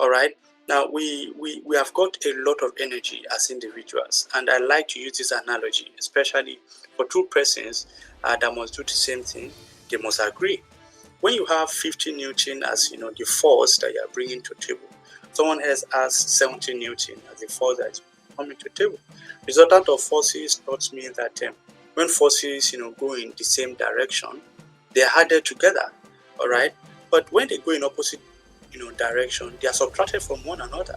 All right. Now we have got a lot of energy as individuals, and I like to use this analogy, especially for two persons that must do the same thing. They must agree. When you have 50 Newton as the force that you are bringing to the table, someone else has 70 Newton as the force that is coming to the table. Resultant of forces taught me that when forces go in the same direction, they are added together. All right, but when they go in opposite direction, they are subtracted from one another.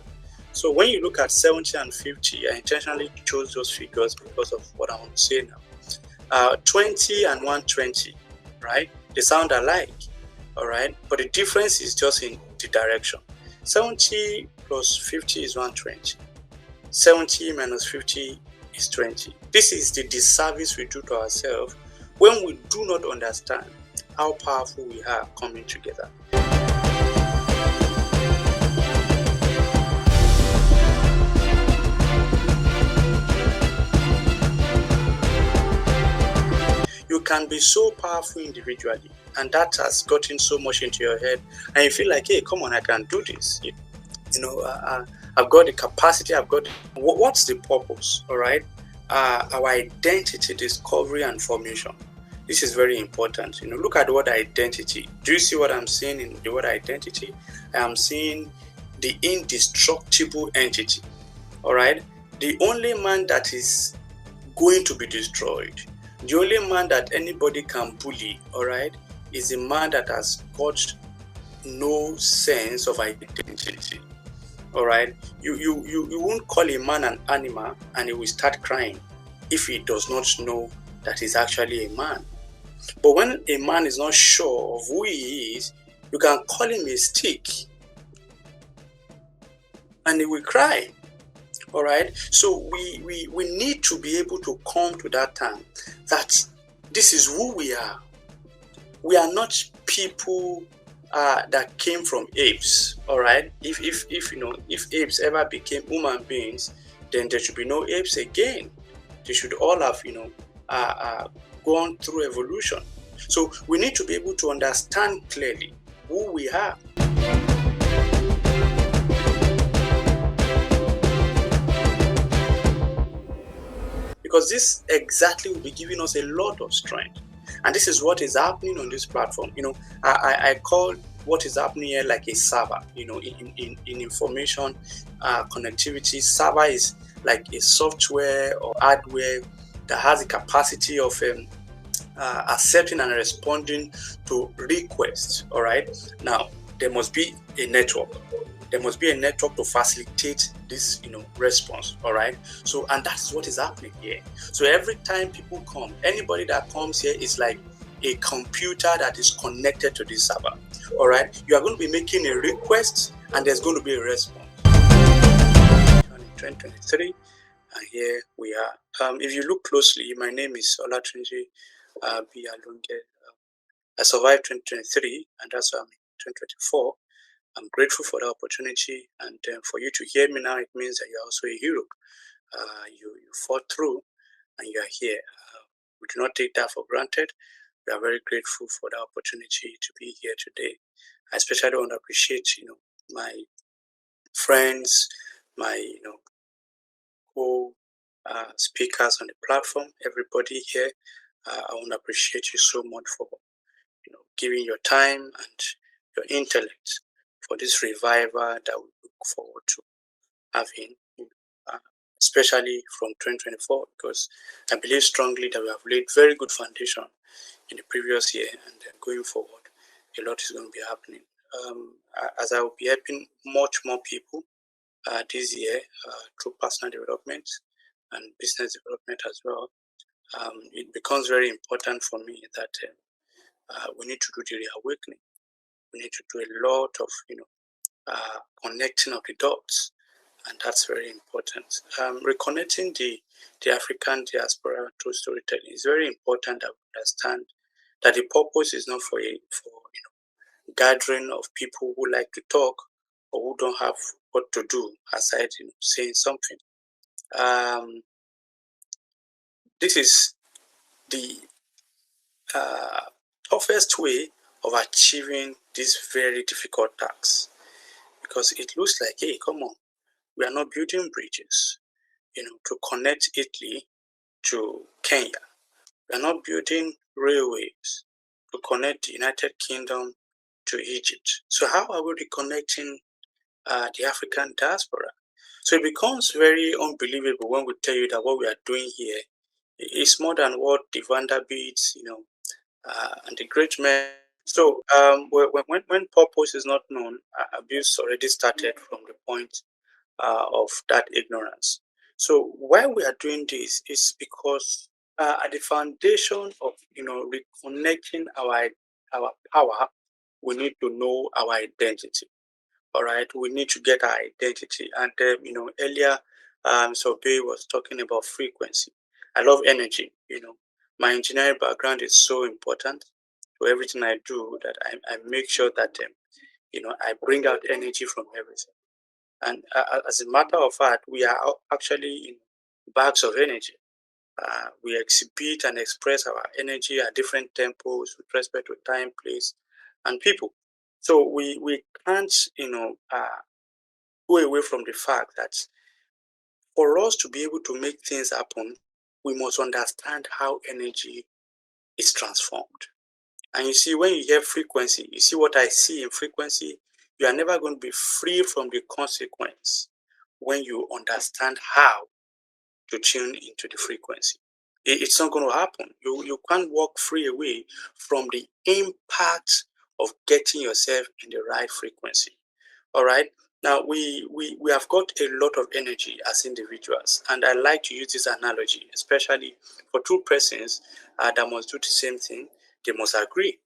So when you look at 70 and 50, I intentionally chose those figures because of what I want to say now. 20 and 120, right? They sound alike, all right? But the difference is just in the direction. 70 plus 50 is 120. 70 minus 50 is 20. This is the disservice we do to ourselves when we do not understand how powerful we are coming together. You can be so powerful individually, and that has gotten so much into your head, and you feel like, hey, come on, I can do this. I've got the capacity, what's the purpose? All right, our identity discovery and formation. This is very important. Look at the word identity. Do you see what I'm saying in the word identity? I am seeing the indestructible entity. All right, the only man that is going to be destroyed, the only man that anybody can bully, all right, is a man that has got no sense of identity. All right, you won't call a man an animal and he will start crying if he does not know that he's actually a man. But when a man is not sure of who he is, you can call him a stick and he will cry. All right, so we need to be able to come to that time that this is who we are. We are not people that came from apes. All right, if apes ever became human beings, then there should be no apes again. They should all have gone through evolution. So we need to be able to understand clearly who we are. Because this exactly will be giving us a lot of strength. And this is what is happening on this platform. I call what is happening here like a server. In information connectivity, server is like a software or hardware that has the capacity of accepting and responding to requests. All right. Now, there must be a network. There must be a network to facilitate this, response. All right. So, and that's what is happening here. So every time people come, anybody that comes here is like a computer that is connected to this server. All right. You are going to be making a request, and there's going to be a response. In 2023, and here we are. If you look closely, my name is Olatunji B. Alunge. I survived 2023, and that's why I'm in 2024. I'm grateful for the opportunity, and for you to hear me now, it means that you're also a hero. You fought through, and you are here. We do not take that for granted. We are very grateful for the opportunity to be here today. I especially want to appreciate, my friends, my, co-speakers on the platform, everybody here. I want to appreciate you so much for, giving your time and your intellect for this revival that we look forward to having, especially from 2024, because I believe strongly that we have laid very good foundation in the previous year, and then going forward, a lot is going to be happening. As I will be helping much more people this year through personal development and business development as well, it becomes very important for me that we need to do the reawakening. We need to do a lot of, connecting of the dots, and that's very important. Reconnecting the African diaspora through storytelling is very important that we understand that the purpose is not for gathering of people who like to talk or who don't have what to do aside saying something. This is the toughest way of achieving this very difficult task, because it looks like, hey, come on, we are not building bridges, to connect Italy to Kenya. We are not building railways to connect the United Kingdom to Egypt. So how are we reconnecting the African diaspora? So it becomes very unbelievable when we tell you that what we are doing here is more than what the Vanderbilts, and the great men. So when purpose is not known, abuse already started from the point of that ignorance. So why we are doing this is because at the foundation of reconnecting our power, we need to know our identity. All right, we need to get our identity. And earlier, Obehi was talking about frequency. I love energy. My engineering background is so important to everything I do that I make sure that I bring out energy from everything. And as a matter of fact, we are actually in bags of energy. We exhibit and express our energy at different tempos with respect to time, place, and people. So we can't, go away from the fact that for us to be able to make things happen, we must understand how energy is transformed. And you see, when you hear frequency, you see what I see in frequency, you are never going to be free from the consequence when you understand how to tune into the frequency. It's not going to happen. You can't walk free away from the impact of getting yourself in the right frequency. All right. Now we have got a lot of energy as individuals, and I like to use this analogy, especially for two persons that must do the same thing. They must agree.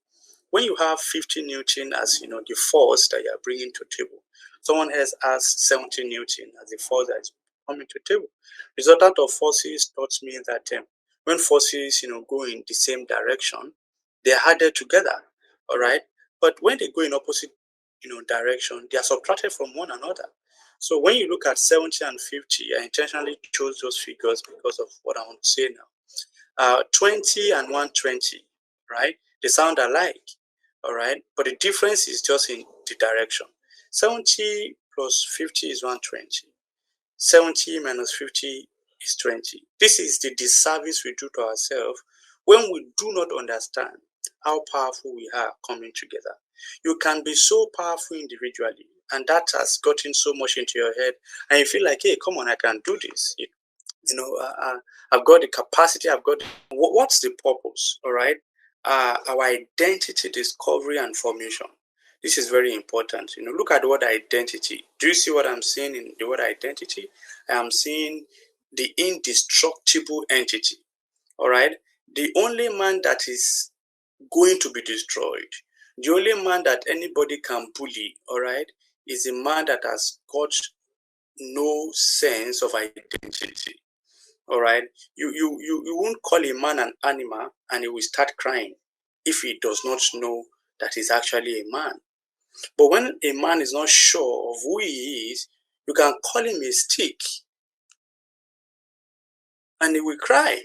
When you have 50 Newton as the force that you are bringing to table, someone else has 70 Newton as the force that is coming to table. Resultant of forces taught me that when forces go in the same direction, they are added together. All right, but when they go in opposite direction, they are subtracted from one another. So when you look at 70 and 50, I intentionally chose those figures because of what I want to say now. 20 and 120, right? They sound alike, all right? But the difference is just in the direction. 70 plus 50 is 120. 70 minus 50 is 20. This is the disservice we do to ourselves when we do not understand how powerful we are coming together. You can be so powerful individually, and that has gotten so much into your head, and you feel like, hey, come on, I can do this. I've got the capacity, I've got what's the purpose? All right, our identity discovery and formation. This is very important. Look at the word identity. Do you see what I'm saying in the word identity? I am seeing the indestructible entity. All right, the only man that is going to be destroyed, the only man that anybody can bully, all right, is a man that has got no sense of identity. All right, you won't call a man an animal and he will start crying if he does not know that he's actually a man. But when a man is not sure of who he is, you can call him a stick and he will cry.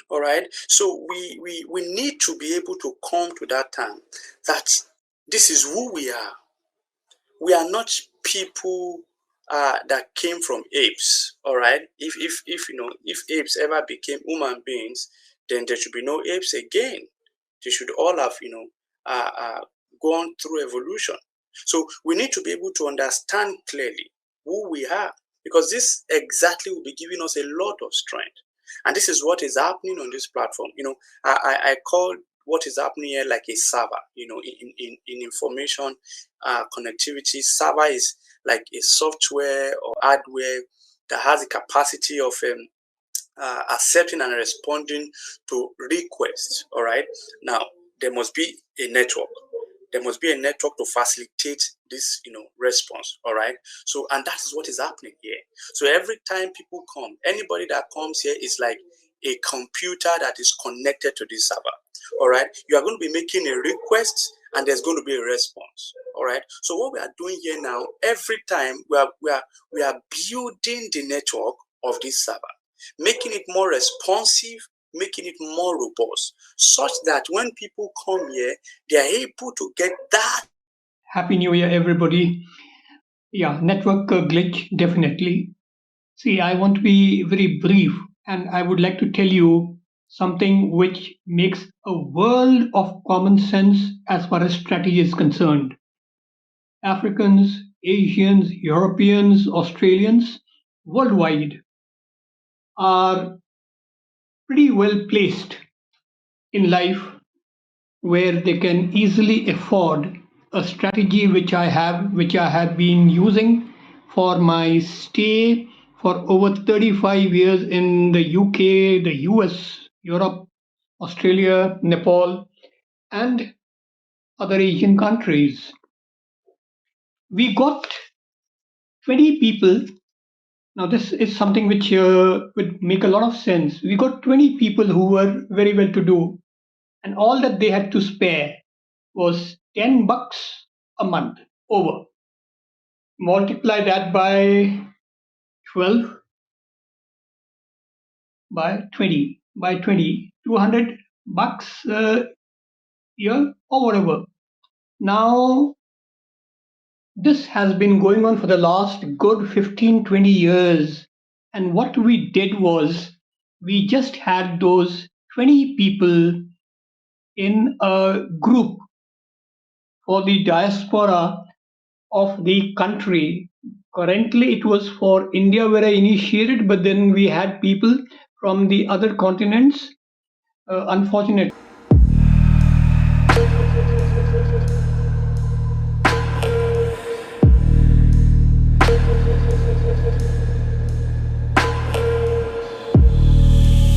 All right, so we need to be able to come to that time that this is who we are. We are not people that came from apes. All right, if apes ever became human beings, then there should be no apes again. They should all have gone through evolution. So we need to be able to understand clearly who we are, because this exactly will be giving us a lot of strength. And this is what is happening on this platform. I call what is happening here like a server. In information connectivity, server is like a software or hardware that has the capacity of accepting and responding to requests. All right. Now there must be a network. There must be a network to facilitate this, response. All right. So, and that is what is happening here. So every time people come, anybody that comes here is like a computer that is connected to this server. All right. You are going to be making a request, and there's going to be a response. All right. So what we are doing here now, every time we are building the network of this server, making it more responsive, making it more robust, such that when people come here, they are able to get that. Happy New Year, everybody. Yeah, network glitch, definitely. See, I want to be very brief, and I would like to tell you something which makes a world of common sense as far as strategy is concerned. Africans, Asians, Europeans, Australians worldwide are pretty well placed in life where they can easily afford a strategy which I have been using for my stay for over 35 years in the UK, the US, Europe, Australia, Nepal, and other Asian countries. We got 20 people. Now, this is something which would make a lot of sense. We got 20 people who were very well to do, and all that they had to spare was $10 a month over. Multiply that by 12 by 20, 200 bucks a year or whatever. Now, this has been going on for the last good 15, 20 years. And what we did was we just had those 20 people in a group for the diaspora of the country. Currently, it was for India where I initiated, but then we had people from the other continents. Unfortunately,